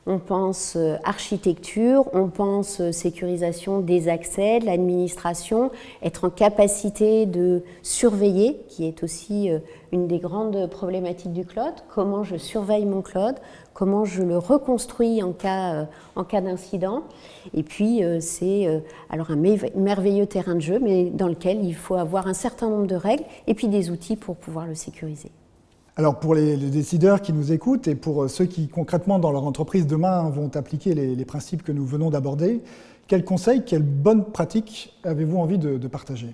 on pense architecture, on pense sécurisation des accès, de l'administration, être en capacité de surveiller, qui est aussi une des grandes problématiques du cloud. Comment je surveille mon cloud, comment je le reconstruis en cas d'incident. Et puis c'est alors un merveilleux terrain de jeu, mais dans lequel il faut avoir un certain nombre de règles et puis des outils pour pouvoir le sécuriser. Alors pour les décideurs qui nous écoutent et pour ceux qui concrètement dans leur entreprise demain vont appliquer les principes que nous venons d'aborder, quels conseils, quelles bonnes pratiques avez-vous envie de partager ?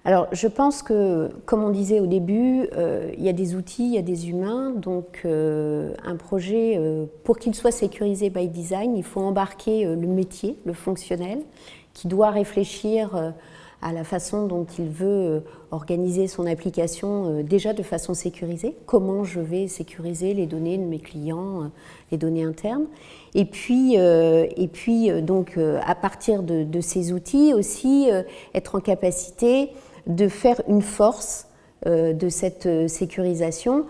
Alors je pense que, comme on disait au début, il y a des outils, il y a des humains, donc un projet, pour qu'il soit sécurisé by design, il faut embarquer le métier, le fonctionnel, qui doit réfléchir à la façon dont il veut organiser son application déjà de façon sécurisée. Comment je vais sécuriser les données de mes clients, les données internes. Et puis donc, à partir de ces outils aussi, être en capacité de faire une force de cette sécurisation.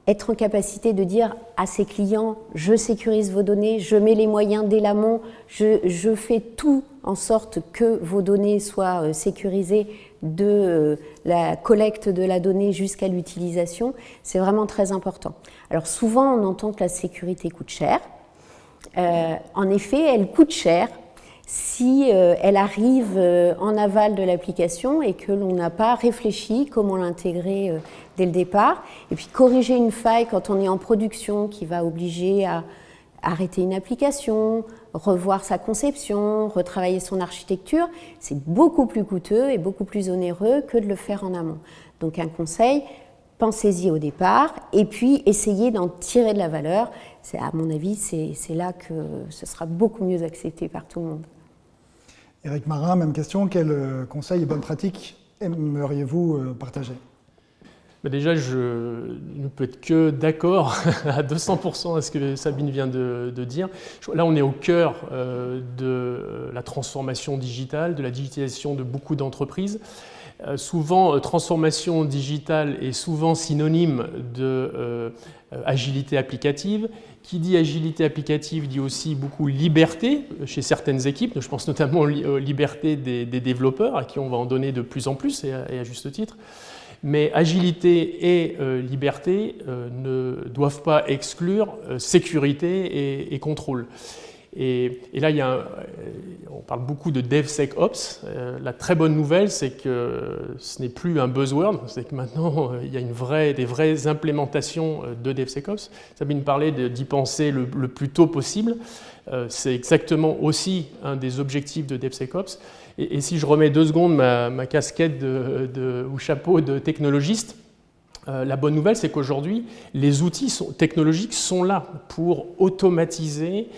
Être en capacité de dire à ses clients « je sécurise vos données, je mets les moyens dès l'amont, je fais tout en sorte que vos données soient sécurisées de la collecte de la donnée jusqu'à l'utilisation », c'est vraiment très important. Alors souvent, on entend que la sécurité coûte cher. En effet, elle coûte cher si elle arrive en aval de l'application et que l'on n'a pas réfléchi comment l'intégrer dès le départ. Et puis corriger une faille quand on est en production qui va obliger à arrêter une application, revoir sa conception, retravailler son architecture, c'est beaucoup plus coûteux et beaucoup plus onéreux que de le faire en amont. Donc un conseil, pensez-y au départ et puis essayez d'en tirer de la valeur. À mon avis, c'est là que ce sera beaucoup mieux accepté par tout le monde. Éric Marin, même question, quels conseils et bonnes pratiques aimeriez-vous partager ? Déjà, je ne peux être que d'accord à 200% à ce que Sabine vient de dire. Là, on est au cœur de la transformation digitale, de la digitalisation de beaucoup d'entreprises. Souvent, transformation digitale est souvent synonyme de agilité applicative. Qui dit agilité applicative dit aussi beaucoup liberté chez certaines équipes. Je pense notamment aux libertés des développeurs, à qui on va en donner de plus en plus, et à juste titre. Mais agilité et liberté ne doivent pas exclure sécurité et contrôle. Et là, on parle beaucoup de DevSecOps. La très bonne nouvelle, c'est que ce n'est plus un buzzword, c'est que maintenant, il y a des vraies implémentations de DevSecOps. Sabine parlait d'y penser le plus tôt possible. C'est exactement aussi un des objectifs de DevSecOps. Et si je remets 2 secondes ma casquette ou chapeau de technologiste, la bonne nouvelle, c'est qu'aujourd'hui, les outils technologiques sont là pour automatiser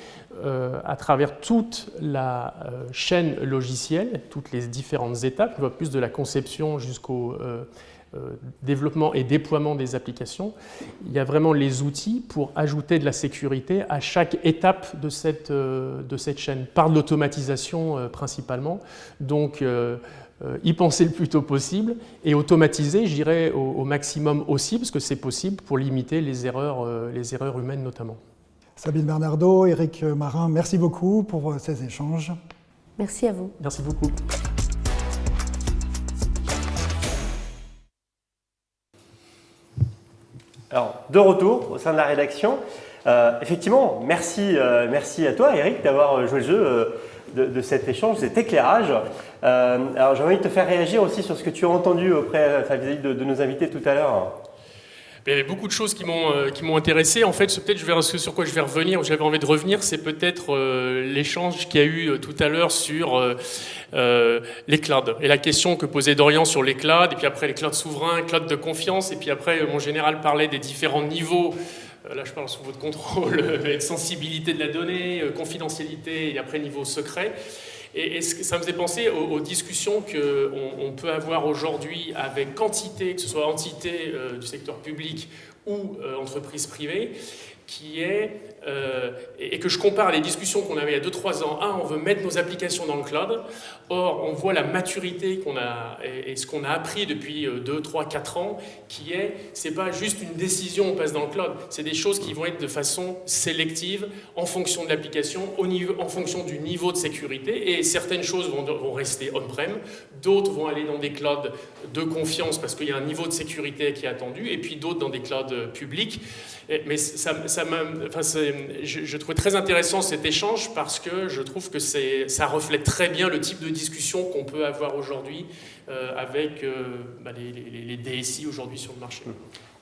à travers toute la chaîne logicielle, toutes les différentes étapes, plus de la conception jusqu'au développement et déploiement des applications. Il y a vraiment les outils pour ajouter de la sécurité à chaque étape de cette chaîne, par de l'automatisation principalement. Donc, y penser le plus tôt possible et automatiser, je dirais, au maximum aussi, parce que c'est possible pour limiter les erreurs humaines notamment. Sabine Bernardo, Éric Marin, merci beaucoup pour ces échanges. Merci à vous. Merci beaucoup. Alors, de retour au sein de la rédaction. Effectivement, merci à toi, Éric, d'avoir joué le jeu de cet échange, cet éclairage. Alors, j'ai envie de te faire réagir aussi sur ce que tu as entendu vis-à-vis de nos invités tout à l'heure. Il y avait beaucoup de choses qui m'ont intéressé. En fait, peut-être ce sur quoi je vais revenir, où j'avais envie de revenir, c'est peut-être l'échange qu'il y a eu tout à l'heure sur les clouds et la question que posait Dorian sur les clouds, et puis après les clouds souverains, clouds de confiance, et puis après mon général parlait des différents niveaux. Là, je parle sous votre contrôle, de sensibilité de la donnée, confidentialité, et après niveau secret. Et ça me faisait penser aux discussions qu'on peut avoir aujourd'hui avec quantité, que ce soit entité du secteur public ou entreprise privée, qui est, et que je compare à les discussions qu'on avait il y a 2-3 ans. On veut mettre nos applications dans le cloud. Or, on voit la maturité qu'on a et ce qu'on a appris depuis 2, 3, 4 ans, c'est pas juste une décision, on passe dans le cloud. C'est des choses qui vont être de façon sélective, en fonction de l'application, en fonction du niveau de sécurité. Et certaines choses vont rester on-prem, d'autres vont aller dans des clouds de confiance parce qu'il y a un niveau de sécurité qui est attendu, et puis d'autres dans des clouds publics. Mais je trouvais très intéressant cet échange parce que je trouve que ça reflète très bien le type de discussion qu'on peut avoir aujourd'hui avec les DSI aujourd'hui sur le marché.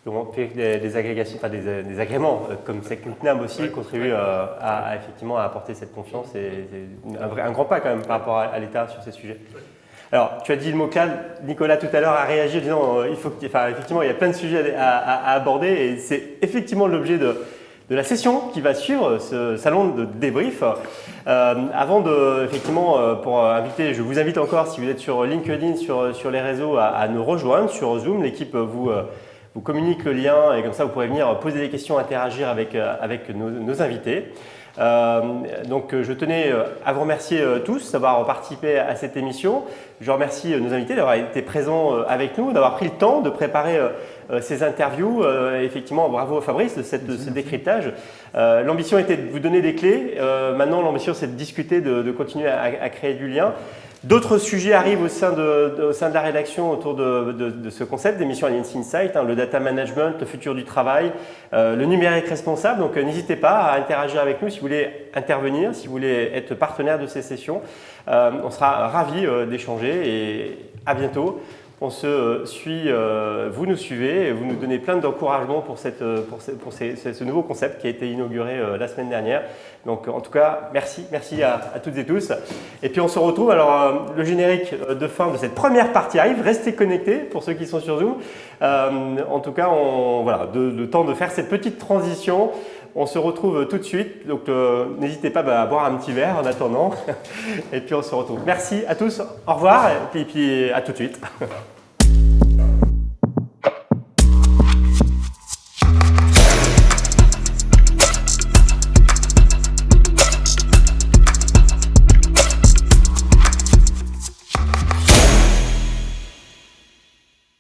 Donc, des agrégations, des agréments comme SecNutNam aussi contribuent effectivement à apporter cette confiance et un grand pas quand même par rapport à l'État sur ces sujets. Alors, tu as dit le mot cloud, Nicolas tout à l'heure a réagi en disant effectivement il y a plein de sujets à aborder et c'est effectivement l'objet de la session qui va suivre ce salon de débrief. Avant pour inviter, je vous invite encore, si vous êtes sur LinkedIn, sur les réseaux, à nous rejoindre sur Zoom. L'équipe vous communique le lien et comme ça vous pourrez venir poser des questions, interagir avec nos invités. Donc je tenais à vous remercier tous d'avoir participé à cette émission. Je remercie nos invités d'avoir été présents avec nous, d'avoir pris le temps de préparer ces interviews. Effectivement, bravo Fabrice de ce décryptage. L'ambition était de vous donner des clés. Maintenant, l'ambition c'est de discuter, de continuer à créer du lien. D'autres sujets arrivent au sein de la rédaction autour de ce concept d'émission Allianz Insight, le data management, le futur du travail, le numérique responsable. Donc n'hésitez pas à interagir avec nous si vous voulez intervenir, si vous voulez être partenaire de ces sessions. On sera ravis d'échanger et à bientôt. On se suit, vous nous suivez et vous nous donnez plein d'encouragements pour ce nouveau concept qui a été inauguré la semaine dernière. Donc en tout cas, merci à toutes et tous. Et puis on se retrouve, alors le générique de fin de cette première partie arrive, restez connectés pour ceux qui sont sur Zoom. En tout cas, le temps de faire cette petite transition. On se retrouve tout de suite, donc n'hésitez pas à boire un petit verre en attendant. Et puis on se retrouve. Merci à tous, au revoir et puis à tout de suite.